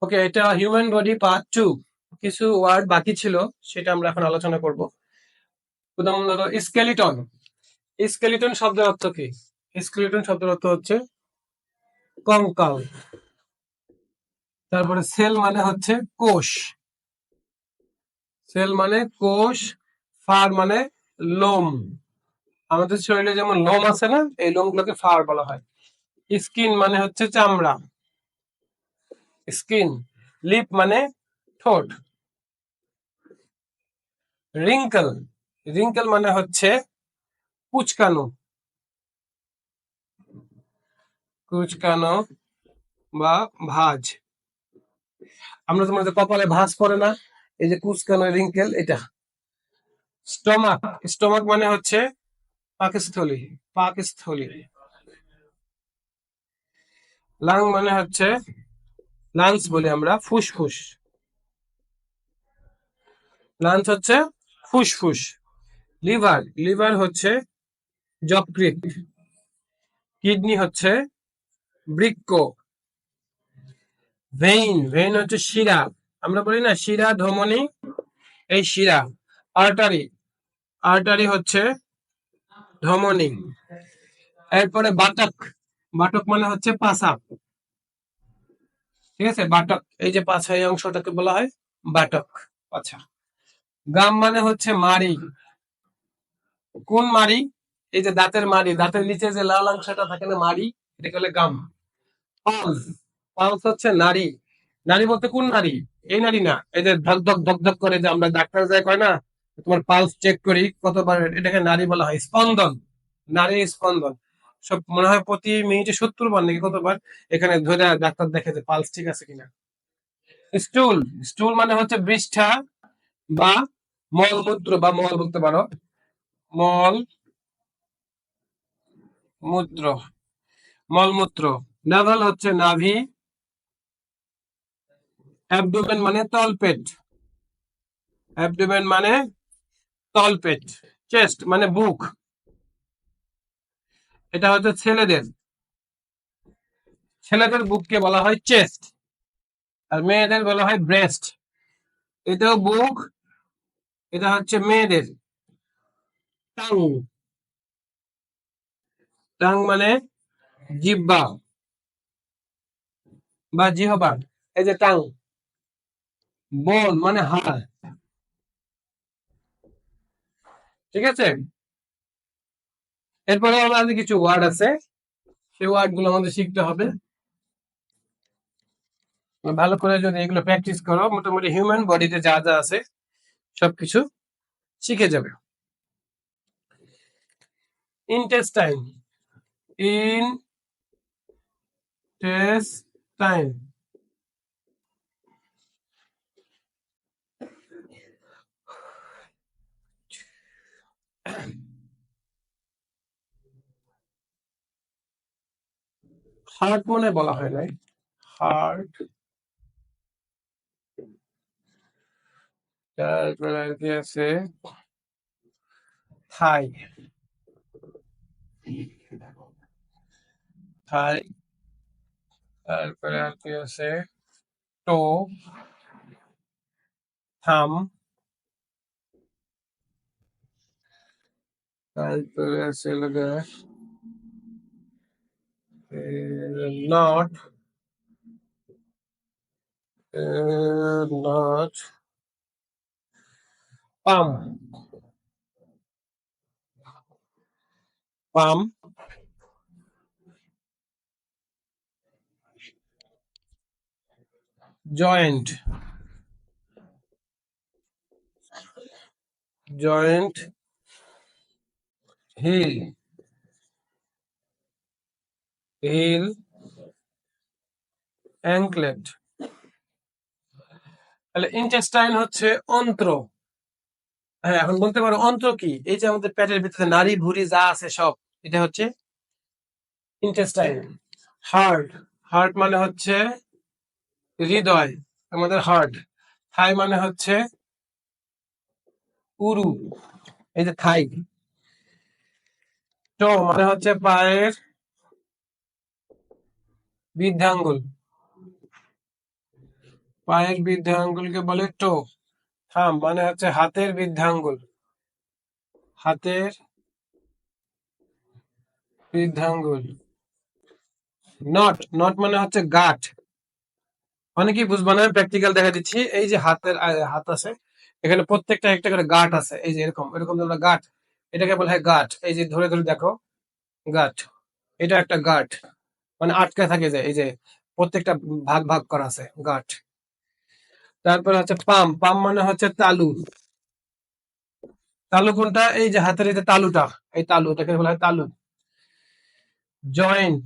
ওকে, এটা human body part 2। কিছু word বাকি ছিল, সেটা আমরা এখন আলোচনা করব। প্রথমত স্কেলিটন। স্কেলিটন শব্দের অর্থ কি? স্কেলিটন শব্দের অর্থ হচ্ছে কঙ্কাল। তারপরে সেল মানে হচ্ছে কোষ। সেল মানে কোষ। ফার মানে লোম। আমাদের শরীরে যেমন লোম আছে না, এই লোমগুলোকে ফার বলা হয়। স্কিন মানে হচ্ছে চামড়া, স্কিন। লিপ মানে ঠোঁট। রিঙ্কেল, রিঙ্কেল মানে হচ্ছে কুচকানো, কুচকানো বা ভাঁজ। আমরা তোমাদের কপালে ভাঁজ পড়ে না, এই যে কুচকানো রিঙ্কেল, এটা। স্টমাক, স্টমাক মানে হচ্ছে পাকস্থলী, পাকস্থলী। লাং মানে হচ্ছে, লাংস বলি আমরা, ফুসফুস। লাংস হচ্ছে ফুসফুস। লিভার, লিভার হচ্ছে যকৃৎ। কিডনি হচ্ছে বৃক্ক। ভেইন, ভেইন হচ্ছে শিরা। আমরা বলি না শিরা ধমনী, এই শিরা। আর্টারি, আর্টারি হচ্ছে ধমনী। এরপরে বাটক, বাটক মানে হচ্ছে পাছা। ঠিক আছে, বাটক, এই যে পাছা, এই অংশটাকে বলা হয় বাটক, পাছা। গাম মানে হচ্ছে মাড়ি। কোন মাড়ি? এই যে দাঁতের মাড়ি, দাঁতের নিচে যে লাল অংশটা থাকে না, মাড়ি, এটাকে বলে গাম। পালস, পালস হচ্ছে নাড়ি। নাড়ি বলতে কোন নাড়ি? এই নাড়ি না, এই যে ধক ধক ধক ধক করে, যে আমরা ডাক্তার যাই কয় না, তোমার পালস চেক করি কতবার, এটাকে নাড়ি বলা হয়। স্পন্দন, নাড়ির স্পন্দন। সব মনে হয় প্রতি মিনিটে 70 বার নাকি কতবার এখানে ধরে ডাক্তার দেখে যে পালস ঠিক আছে কিনা। স্টুল, স্টুল মানে হচ্ছে বৃষ্ঠা বা মলমূত্র, বা মল বলতে পারো, মল মূত্র, মলমূত্র। নাভাল হচ্ছে নাভি। অ্যাবডোমেন মানে তলপেট, অ্যাবডোমেন মানে তলপেট। চেস্ট মানে বুক, এটা হচ্ছে ছেলেদের, ছেলেদের বুককে বলা হয় চেস্ট, আর মেয়েদের বলা হয় ব্রেস্ট। এটাও বুক, এটা হচ্ছে মেয়েদের। টাং, টাং মানে জিহ্বা বা জিহ্বা, এই যে টাং। বোন মানে হাড়। ঠিক আছে, এরপরে আমাদের কিছু ওয়ার্ড আছে, সেই ওয়ার্ড গুলো আমাদের শিখতে হবে। ভালো করে যদি এগুলো প্র্যাকটিস করো, মোটামুটি হিউম্যান বডিতে যা যা আছে সবকিছু শিখে যাবে। ইনটেস্টাইন, ইনটেস্টাইন, হার্ট মনে বলা হয় নাই, হার্ট। তারপরে আর কি আছে, থাই, থাই। তারপরে আর কি আছে, টো, থাম। তারপরে আছে লগা নট, নট। Palm, palm. Joint, joint. Heel, heel. Anklet. তাহলে ইন্টেস্টাইন হচ্ছে অন্ত্র। হ্যাঁ, এখন বলতে পারো অন্ত্র কি? এই যে আমাদের পেটের ভিতরে নাড়ি ভুঁড়ি যা আছে সব, এটা হচ্ছে ইন্টেস্টাইন। হার্ট, হার্ট মানে হচ্ছে হৃদয়, আমাদের হার্ট। থাই মানে হচ্ছে উরু, এই যে থাই। টো মানে হচ্ছে পায়ের বৃদ্ধাঙ্গুল। পায়ের বৃদ্ধ আঙ্গুলকে বলে টো। থাম মানে হচ্ছে হাতের বৃদ্ধ আঙ্গুল, হাতের বৃদ্ধ আঙ্গুল। নট, নট মানে হচ্ছে গাঁট। অনেকেই বুঝবা না, প্র্যাকটিক্যাল দেখা দিচ্ছি। এই যে হাতের হাত আছে, এখানে প্রত্যেকটা একটা করে গাঁট আছে, এই যে এরকম এরকম তোমরা গাঁট, এটাকে বলা হয় গাঁট। এই যে ধরে ধরে দেখো, গাঁট, এটা একটা গাঁট, মানে আটকে থাকে যায়, এই যে প্রত্যেকটা ভাগ ভাগ করা আছে, গাঁট। তারপরে হচ্ছে পাম, পাম মানে হচ্ছে তালু। তালু কোনটা? এই যে হাতের এই যে তালুটা, এই তালু, এটাকে বলা হয় তালু। জয়েন্ট,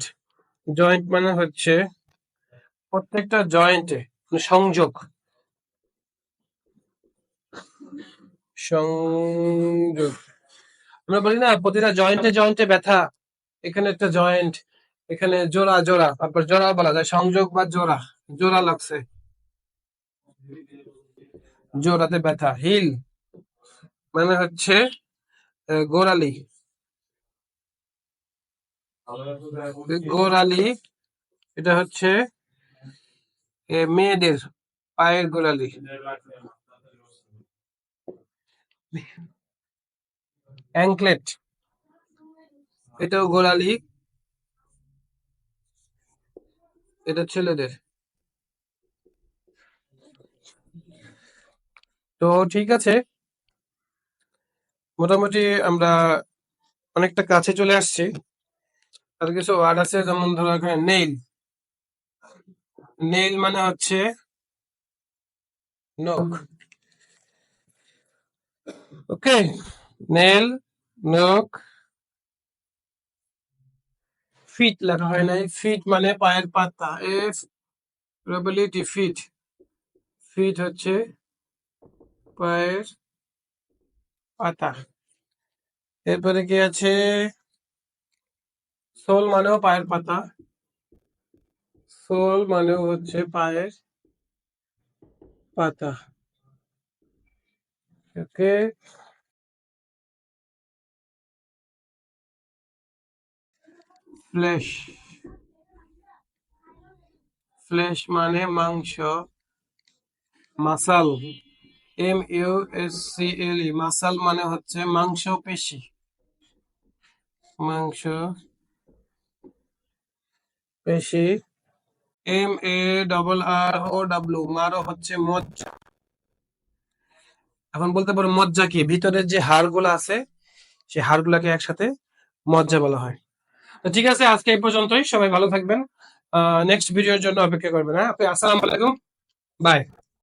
জয়েন্ট মানে হচ্ছে প্রত্যেকটা জয়েন্টে সংযোগ, সংযোগ। আমরা বলি না প্রতিটা জয়েন্টে জয়েন্টে ব্যথা, এখানে একটা জয়েন্ট, এখানে জোড়া জোড়া, তারপর জোড়া বলা যায় সংযোগ বা জোড়া, জোড়া লাগছে, জোড়াতে ব্যথা। হিল মানে হচ্ছে গোড়ালি, গোড়ালি, এটা হচ্ছে মেয়েদের পায়ের গোড়ালি। অ্যাঙ্কলেট, এটাও গোড়ালি, এটা ছেলেদের। তো ঠিক আছে, মোটামুটি আমরা অনেকটা কাছে চলে আসছি। আর কিছু ওয়ার্ড আছে, যেমন ধরো এখানে নেইল, নেইল মানে হচ্ছে নখ। ওকে, নেল, নখ। ফিট লেখা হয় নাই, ফিট মানে পায়ের পাতা, এফ প্রবাবিলিটি ফিট, ফিট হচ্ছে পায়ের পাতা। এরপরে কি আছে? সোল মানেও পায়ের পাতা, সোল মানেও হচ্ছে পায়ের পাতা। ওকে, ফ্লেশ, ফ্লেশ মানে মাংস, মাসাল, MUSCLE, মাসাল মানে হচ্ছে মাংস পেশি, মাংস পেশি। MARROW, মারো হচ্ছে মজ্জা। এখন বলতে পারো মজ্জা কি? ভিতরের যে হাড়গুলো আছে, সেই হাড়গুলাকে একসাথে মজ্জা বলা হয়। তো ঠিক আছে, আজকে এই পর্যন্তই। সবাই ভালো থাকবেন, নেক্সট ভিডিওর জন্য অপেক্ষা করবেন। হ্যাঁ, আসসালামু আলাইকুম, বাই।